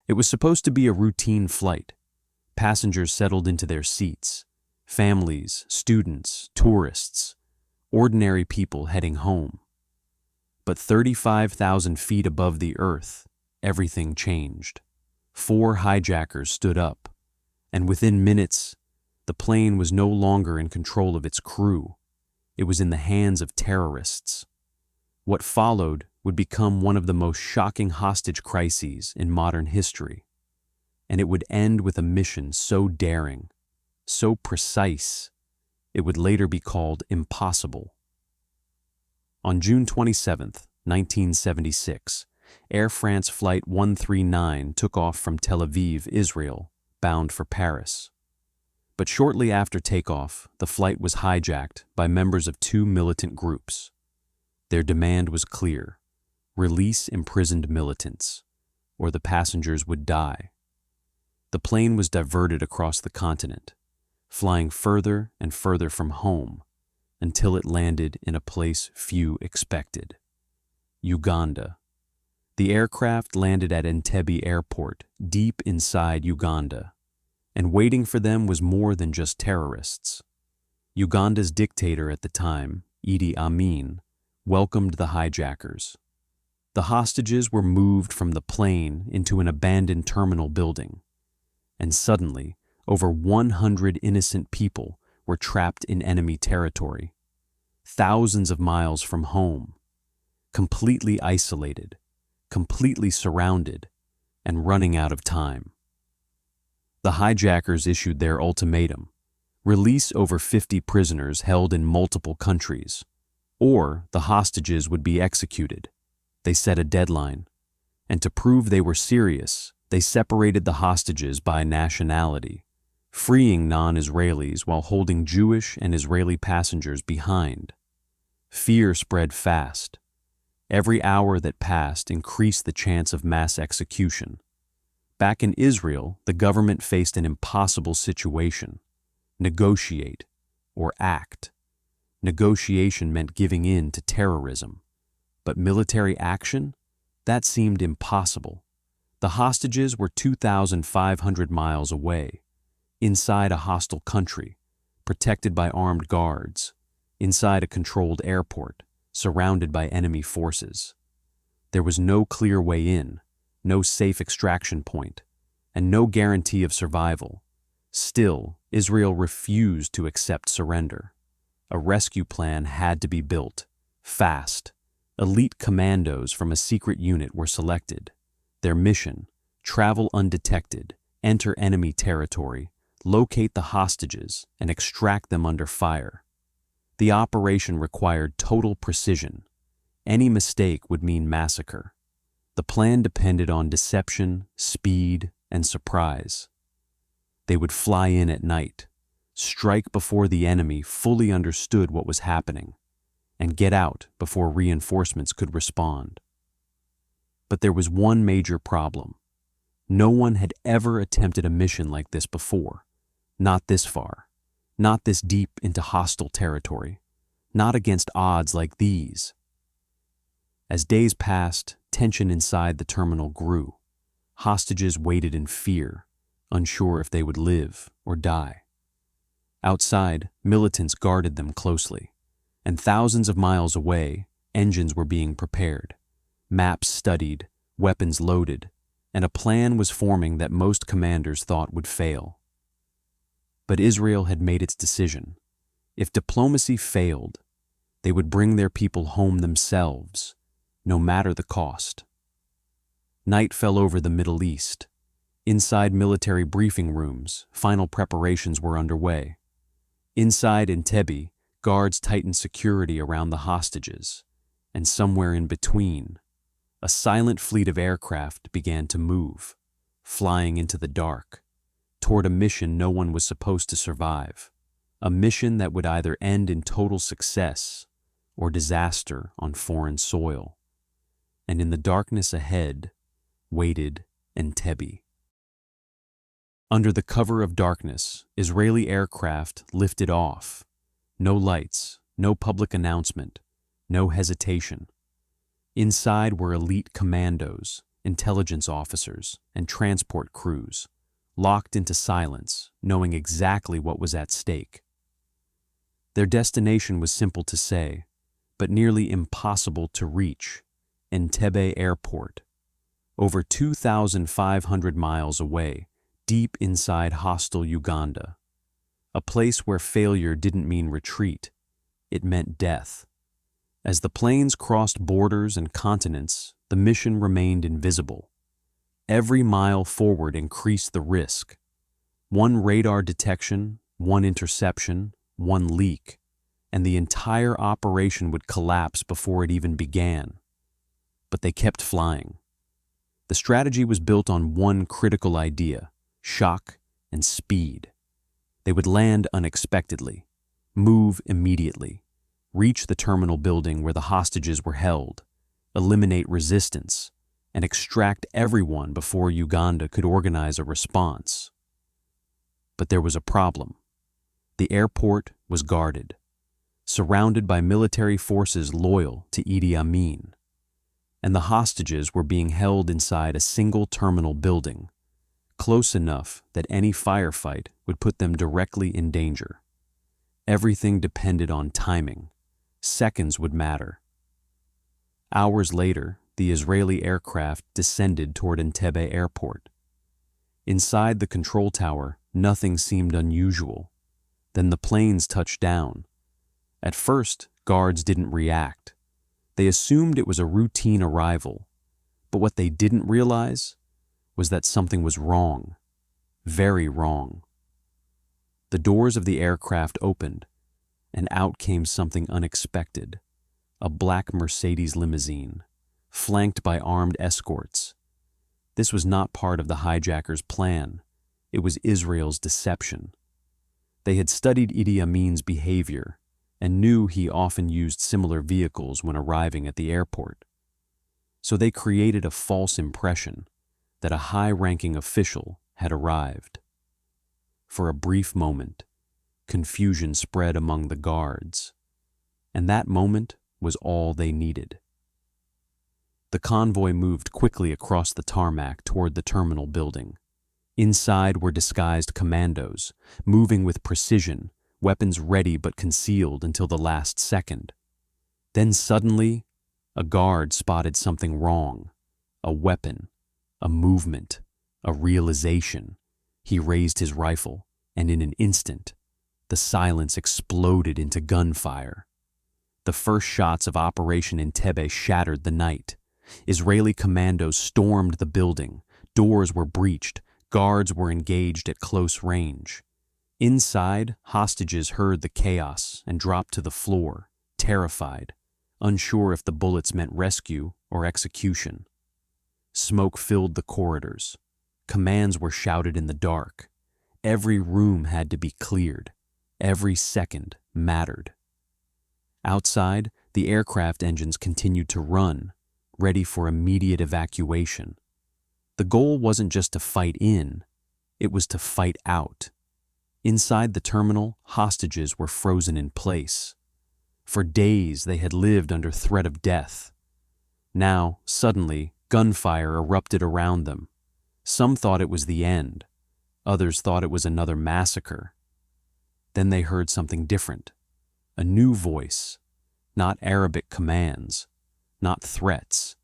It was supposed to be a routine flight. Passengers settled into their seats. Families, students, tourists, ordinary people heading home. But 35,000 feet above the earth, everything changed. 4 hijackers stood up, and within minutes, the plane was no longer in control of its crew. It was in the hands of terrorists. What followed would become one of the most shocking hostage crises in modern history, and it would end with a mission so daring, so precise, it would later be called impossible. On June 27, 1976, Air France Flight 139 took off from Tel Aviv, Israel, bound for Paris. But shortly after takeoff, the flight was hijacked by members of 2 militant groups. Their demand was clear: release imprisoned militants, or the passengers would die. The plane was diverted across the continent, flying further and further from home until it landed in a place few expected: Uganda. The aircraft landed at Entebbe Airport, deep inside Uganda, and waiting for them was more than just terrorists. Uganda's dictator at the time, Idi Amin, welcomed the hijackers. The hostages were moved from the plane into an abandoned terminal building, and suddenly, over 100 innocent people were trapped in enemy territory, thousands of miles from home, completely isolated, completely surrounded, and running out of time. The hijackers issued their ultimatum: release over 50 prisoners held in multiple countries, or the hostages would be executed. They set a deadline, and to prove they were serious, they separated the hostages by nationality, freeing non-Israelis while holding Jewish and Israeli passengers behind. Fear spread fast. Every hour that passed increased the chance of mass execution. Back in Israel, the government faced an impossible situation: negotiate or act. Negotiation meant giving in to terrorism, but military action? That seemed impossible. The hostages were 2,500 miles away, inside a hostile country, protected by armed guards, inside a controlled airport, surrounded by enemy forces. There was no clear way in, no safe extraction point, and no guarantee of survival. Still, Israel refused to accept surrender. A rescue plan had to be built, fast. Elite commandos from a secret unit were selected. Their mission: travel undetected, enter enemy territory, locate the hostages, and extract them under fire. The operation required total precision. Any mistake would mean massacre. The plan depended on deception, speed, and surprise. They would fly in at night, strike before the enemy fully understood what was happening, and get out before reinforcements could respond. But there was one major problem. No one had ever attempted a mission like this before. Not this far. Not this deep into hostile territory. Not against odds like these. As days passed, tension inside the terminal grew. Hostages waited in fear, unsure if they would live or die. Outside, militants guarded them closely, and thousands of miles away, engines were being prepared, maps studied, weapons loaded, and a plan was forming that most commanders thought would fail. But Israel had made its decision. If diplomacy failed, they would bring their people home themselves, no matter the cost. Night fell over the Middle East. Inside military briefing rooms, final preparations were underway. Inside Entebbe, guards tightened security around the hostages, and somewhere in between, a silent fleet of aircraft began to move, flying into the dark, toward a mission no one was supposed to survive, a mission that would either end in total success or disaster on foreign soil. And in the darkness ahead waited Entebbe. Under the cover of darkness, Israeli aircraft lifted off. No lights, no public announcement, no hesitation. Inside were elite commandos, intelligence officers, and transport crews, locked into silence, knowing exactly what was at stake. Their destination was simple to say, but nearly impossible to reach: Entebbe Airport, over 2,500 miles away, deep inside hostile Uganda. A place where failure didn't mean retreat, it meant death. As the planes crossed borders and continents, the mission remained invisible. Every mile forward increased the risk. One radar detection, one interception, one leak, and the entire operation would collapse before it even began. But they kept flying. The strategy was built on one critical idea: shock and speed. They would land unexpectedly, move immediately, reach the terminal building where the hostages were held, eliminate resistance, and extract everyone before Uganda could organize a response. But there was a problem. The airport was guarded, surrounded by military forces loyal to Idi Amin, and the hostages were being held inside a single terminal building, close enough that any firefight would put them directly in danger. Everything depended on timing. Seconds would matter. Hours later, the Israeli aircraft descended toward Entebbe Airport. Inside the control tower, nothing seemed unusual. Then the planes touched down. At first, guards didn't react. They assumed it was a routine arrival. But what they didn't realize was that something was wrong. Very wrong. The doors of the aircraft opened, and out came something unexpected: a black Mercedes limousine, flanked by armed escorts. This was not part of the hijackers' plan. It was Israel's deception. They had studied Idi Amin's behavior and knew he often used similar vehicles when arriving at the airport. So they created a false impression that a high-ranking official had arrived. For a brief moment, confusion spread among the guards, and that moment was all they needed. The convoy moved quickly across the tarmac toward the terminal building. Inside were disguised commandos, moving with precision, weapons ready but concealed until the last second. Then suddenly, a guard spotted something wrong: a weapon, a movement, a realization. He raised his rifle, and in an instant, the silence exploded into gunfire. The first shots of Operation Entebbe shattered the night. Israeli commandos stormed the building. Doors were breached. Guards were engaged at close range. Inside, hostages heard the chaos and dropped to the floor, terrified, unsure if the bullets meant rescue or execution. Smoke filled the corridors. Commands were shouted in the dark. Every room had to be cleared. Every second mattered. Outside, the aircraft engines continued to run, ready for immediate evacuation. The goal wasn't just to fight in, it was to fight out. Inside the terminal, hostages were frozen in place. For days, they had lived under threat of death. Now, suddenly, gunfire erupted around them. Some thought it was the end. Others thought it was another massacre. Then they heard something different. A new voice. Not Arabic commands. Not threats.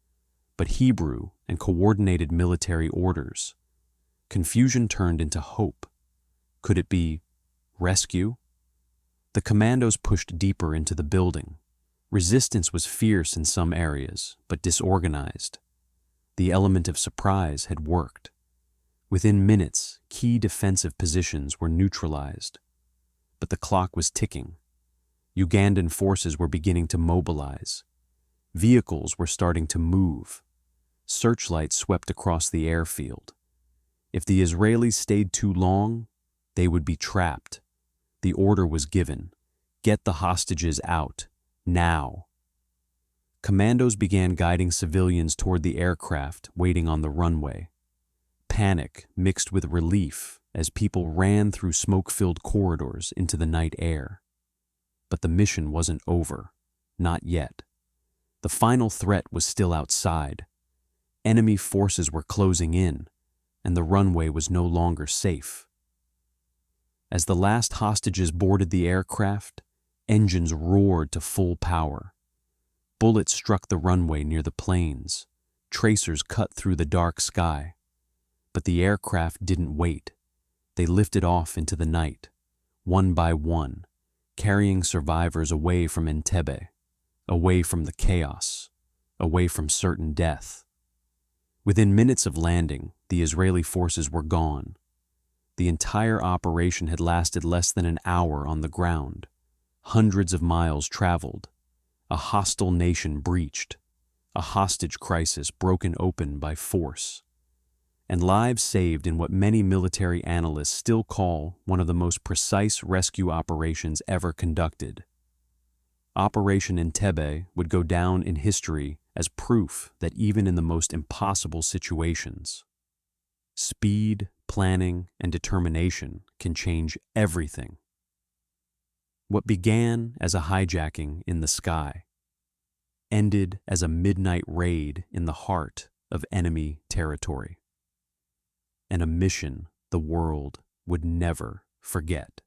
But Hebrew and coordinated military orders. Confusion turned into hope. Could it be rescue? The commandos pushed deeper into the building. Resistance was fierce in some areas, but disorganized. The element of surprise had worked. Within minutes, key defensive positions were neutralized. But the clock was ticking. Ugandan forces were beginning to mobilize. Vehicles were starting to move. Searchlights swept across the airfield. If the Israelis stayed too long, they would be trapped. The order was given: get the hostages out, now. Commandos began guiding civilians toward the aircraft waiting on the runway. Panic mixed with relief as people ran through smoke-filled corridors into the night air. But the mission wasn't over, not yet. The final threat was still outside. Enemy forces were closing in, and the runway was no longer safe. As the last hostages boarded the aircraft, engines roared to full power. Bullets struck the runway near the planes. Tracers cut through the dark sky. But the aircraft didn't wait. They lifted off into the night, one by one, carrying survivors away from Entebbe, away from the chaos, away from certain death. Within minutes of landing, the Israeli forces were gone. The entire operation had lasted less than an hour on the ground. Hundreds of miles traveled. A hostile nation breached. A hostage crisis broken open by force. And lives saved in what many military analysts still call one of the most precise rescue operations ever conducted. Operation Entebbe would go down in history as proof that even in the most impossible situations, speed, planning, and determination can change everything. What began as a hijacking in the sky ended as a midnight raid in the heart of enemy territory, and a mission the world would never forget.